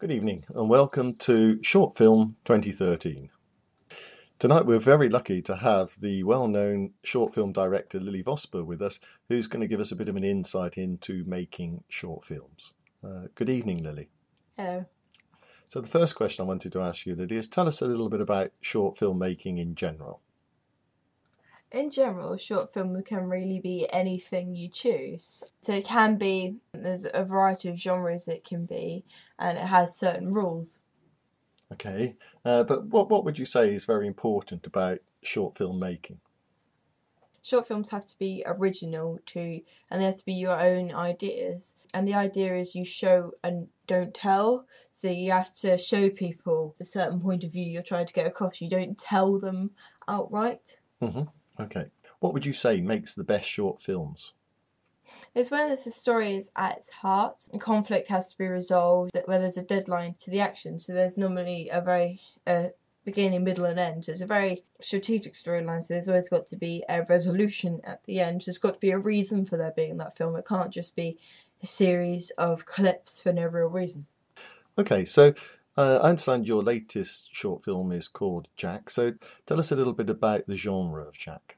Good evening and welcome to Short Film 2013. Tonight we're very lucky to have the well-known short film director Lily Vosper with us, who's going to give us a bit of an insight into making short films. Good evening, Lily. Hello. So the first question I wanted to ask you, Lily, is tell us a little bit about short film making in general. In general, short film can really be anything you choose. So it can be, there's a variety of genres it can be, and it has certain rules. Okay, but what would you say is very important about short film making? Short films have to be original too, and they have to be your own ideas. And the idea is you show and don't tell. So you have to show people a certain point of view you're trying to get across. You don't tell them outright. Mm-hmm. Okay. What would you say makes the best short films? It's when the story is at its heart, and conflict has to be resolved, where there's a deadline to the action. So there's normally a very beginning, middle and end. So it's a very strategic storyline, so there's always got to be a resolution at the end. There's got to be a reason for there being that film. It can't just be a series of clips for no real reason. Okay, so I understand your latest short film is called Jack, so tell us a little bit about the genre of Jack.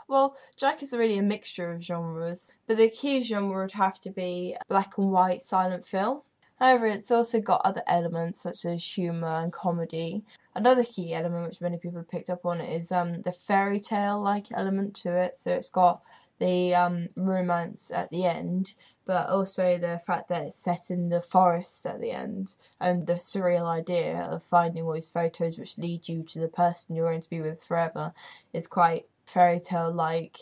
Well, Jack is really a mixture of genres, but the key genre would have to be black and white silent film. However, it's also got other elements such as humour and comedy. Another key element which many people have picked up on is the fairy tale-like element to it. So it's got the romance at the end, but also the fact that it's set in the forest at the end, and the surreal idea of finding all these photos which lead you to the person you're going to be with forever is quite fairy tale-like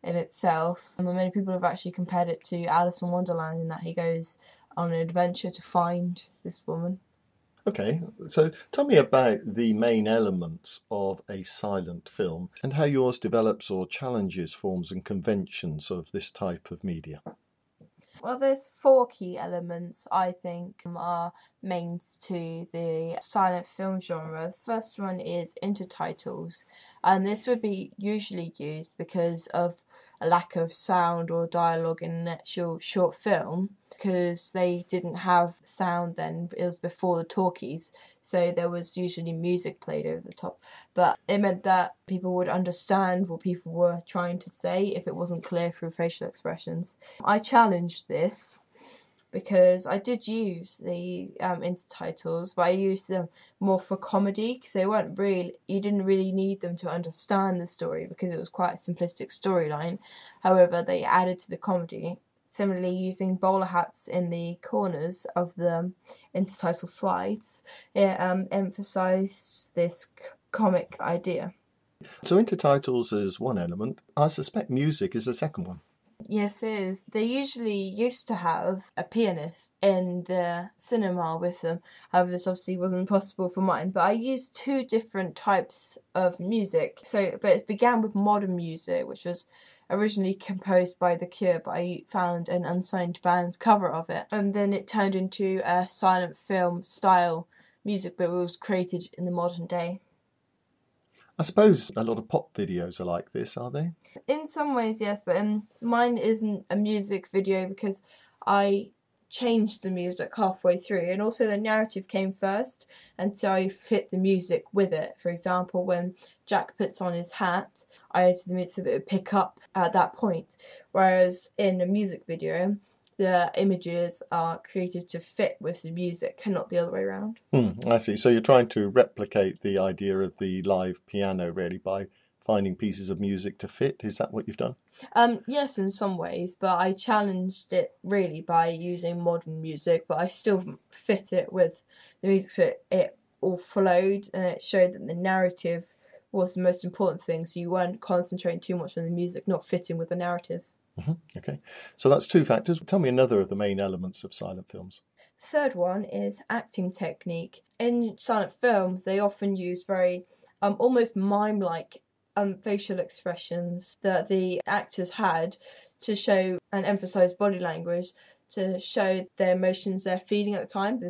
in itself. And many people have actually compared it to Alice in Wonderland in that he goes on an adventure to find this woman. Okay, so tell me about the main elements of a silent film and how yours develops or challenges forms and conventions of this type of media. Well, there's four key elements I think are mains to the silent film genre. The first one is intertitles, and this would be usually used because of a lack of sound or dialogue in an actual short film, because they didn't have sound then. It was before the talkies, so there was usually music played over the top, but it meant that people would understand what people were trying to say if it wasn't clear through facial expressions. I challenged this because I did use the intertitles, but I used them more for comedy because they weren't really, you didn't really need them to understand the story because it was quite a simplistic storyline. However, they added to the comedy. Similarly, using bowler hats in the corners of the intertitle slides, it emphasised this comic idea. So intertitles is one element. I suspect music is the second one. Yes, it is. They usually used to have a pianist in the cinema with them. However, this obviously wasn't possible for mine. But I used two different types of music. But it began with modern music, which was originally composed by The Cure, but I found an unsigned band's cover of it. And then it turned into a silent film style music, but it was created in the modern day. I suppose a lot of pop videos are like this, are they? In some ways, yes, but mine isn't a music video because I changed the music halfway through, and also the narrative came first, and so I fit the music with it. For example, when Jack puts on his hat, I added the music so that it would pick up at that point, whereas in a music video, the images are created to fit with the music and not the other way around. I see. So you're trying to replicate the idea of the live piano really by finding pieces of music to fit. Is that what you've done? Yes, in some ways, but I challenged it really by using modern music, but I still fit it with the music so it all flowed, and it showed that the narrative was the most important thing, so you weren't concentrating too much on the music not fitting with the narrative. Okay, so that's two factors. Tell me another of the main elements of silent films. Third one is acting technique. In silent films, they often use very almost mime-like facial expressions that the actors had to show and emphasise body language to show their emotions they're feeling at the time.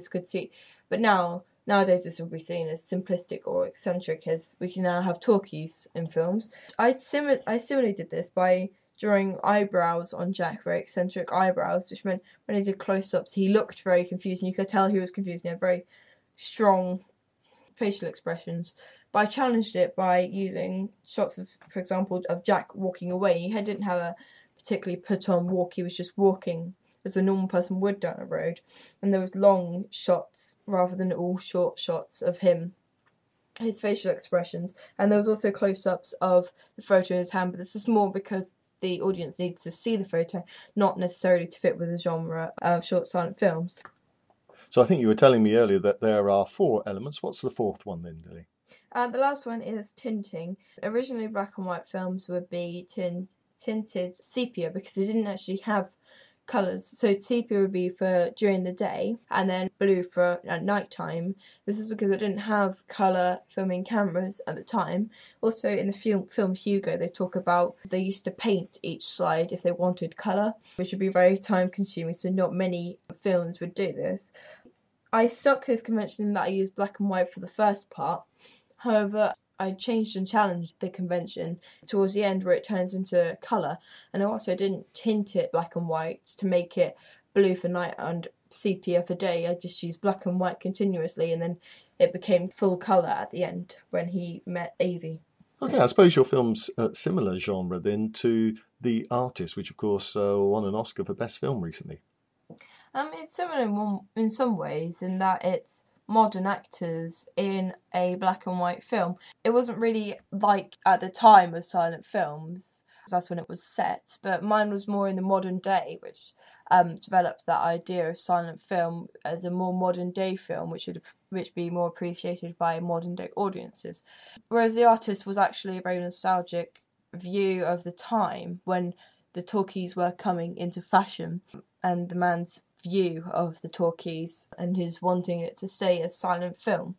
But nowadays this will be seen as simplistic or eccentric, as we can now have talkies in films. I similarly did this by drawing eyebrows on Jack, very eccentric eyebrows, which meant when he did close-ups he looked very confused, and you could tell he was confused. He had very strong facial expressions. But I challenged it by using shots of, for example, of Jack walking away. He didn't have a particularly put-on walk, he was just walking as a normal person would down a road, and there was long shots rather than all short shots of him, his facial expressions, and there was also close-ups of the photo in his hand, but this is more because the audience needs to see the photo, not necessarily to fit with the genre of short silent films. So I think you were telling me earlier that there are 4 elements. What's the 4th one then, Lily? The last one is tinting. Originally black and white films would be tinted sepia because they didn't actually have colours. So sepia would be for during the day, and then blue for at night time. This is because they didn't have colour filming cameras at the time. Also in the film Hugo, they talk about they used to paint each slide if they wanted colour, which would be very time consuming, so not many films would do this. I stuck to this convention in that I used black and white for the first part. However, I changed and challenged the convention towards the end where it turns into colour, and I also didn't tint it black and white to make it blue for night and sepia for day. I just used black and white continuously, and then it became full colour at the end when he met Evie. Okay, I suppose your film's a similar genre then to The Artist, which of course won an Oscar for Best Film recently. It's similar in some ways in that it's modern actors in a black and white film. It wasn't really like at the time of silent films, that's when it was set, but mine was more in the modern day, which developed that idea of silent film as a more modern day film, which would be more appreciated by modern day audiences. Whereas The Artist was actually a very nostalgic view of the time when the talkies were coming into fashion, and the man's view of the talkies and his wanting it to stay a silent film.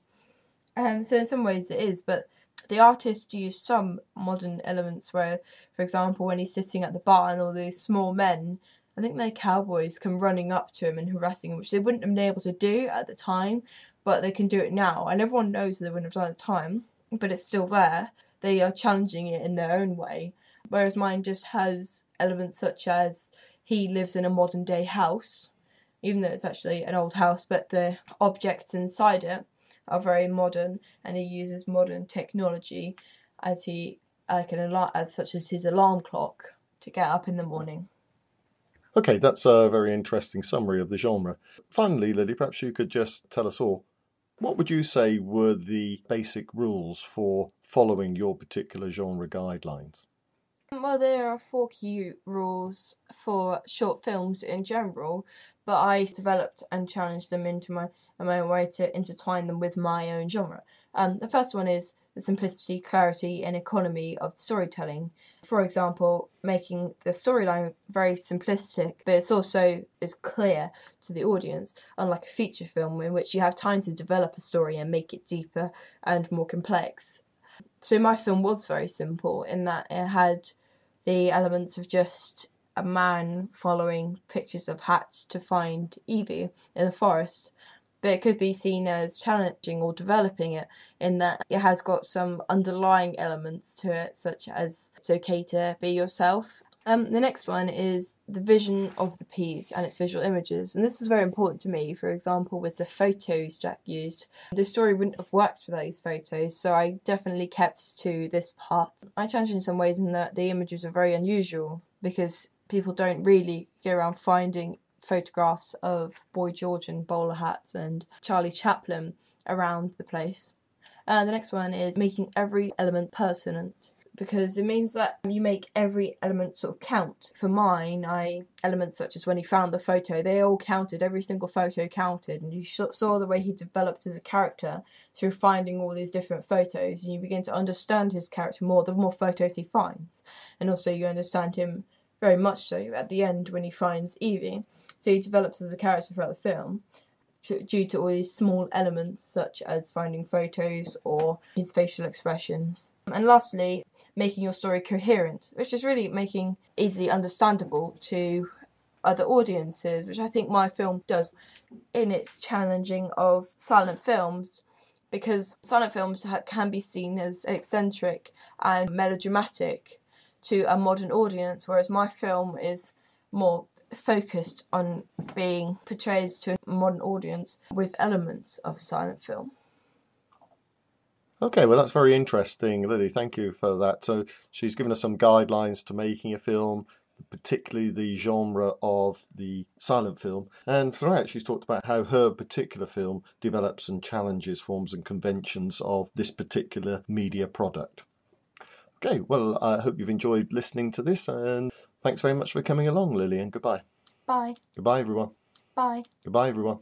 So in some ways it is, but The Artist used some modern elements where, for example, when he's sitting at the bar and all these small men, I think they're cowboys, come running up to him and harassing him, which they wouldn't have been able to do at the time, but they can do it now. And everyone knows they wouldn't have done it at the time, but it's still there. They are challenging it in their own way. Whereas mine just has elements such as he lives in a modern day house, even though it's actually an old house, but the objects inside it are very modern, and he uses modern technology as such as his alarm clock to get up in the morning. Okay, that's a very interesting summary of the genre. Finally, Lily, perhaps you could just tell us all, what would you say were the basic rules for following your particular genre guidelines? Well, there are 4 key rules for short films in general, but I developed and challenged them into my own way to intertwine them with my own genre. The first one is the simplicity, clarity, and economy of storytelling. For example, making the storyline very simplistic, but it's also is clear to the audience, unlike a feature film in which you have time to develop a story and make it deeper and more complex. So my film was very simple in that it had the elements of just a man following pictures of hats to find Evie in the forest, but it could be seen as challenging or developing it in that it has got some underlying elements to it, such as it's okay to be yourself. The next one is the vision of the piece and its visual images, and this was very important to me. For example, with the photos Jack used, the story wouldn't have worked without these photos, so I definitely kept to this part. I changed in some ways in that the images are very unusual because people don't really go around finding photographs of Boy George in bowler hats and Charlie Chaplin around the place. The next one is making every element pertinent, because it means that you make every element sort of count. For mine, elements such as when he found the photo, they all counted, every single photo counted, and you saw the way he developed as a character through finding all these different photos, and you begin to understand his character more the more photos he finds, and also you understand him very much so at the end when he finds Evie. So he develops as a character throughout the film due to all these small elements such as finding photos or his facial expressions. And lastly, making your story coherent, which is really making easily understandable to other audiences, which I think my film does in its challenging of silent films, because silent films can be seen as eccentric and melodramatic. to a modern audience, whereas my film is more focused on being portrayed to a modern audience with elements of a silent film. Okay, well, that's very interesting, Lily. Thank you for that. So she's given us some guidelines to making a film, particularly the genre of the silent film. And throughout, she's talked about how her particular film develops and challenges forms and conventions of this particular media product. Okay, well, I hope you've enjoyed listening to this, and thanks very much for coming along, Lily, and goodbye. Bye. Goodbye, everyone. Bye. Goodbye, everyone.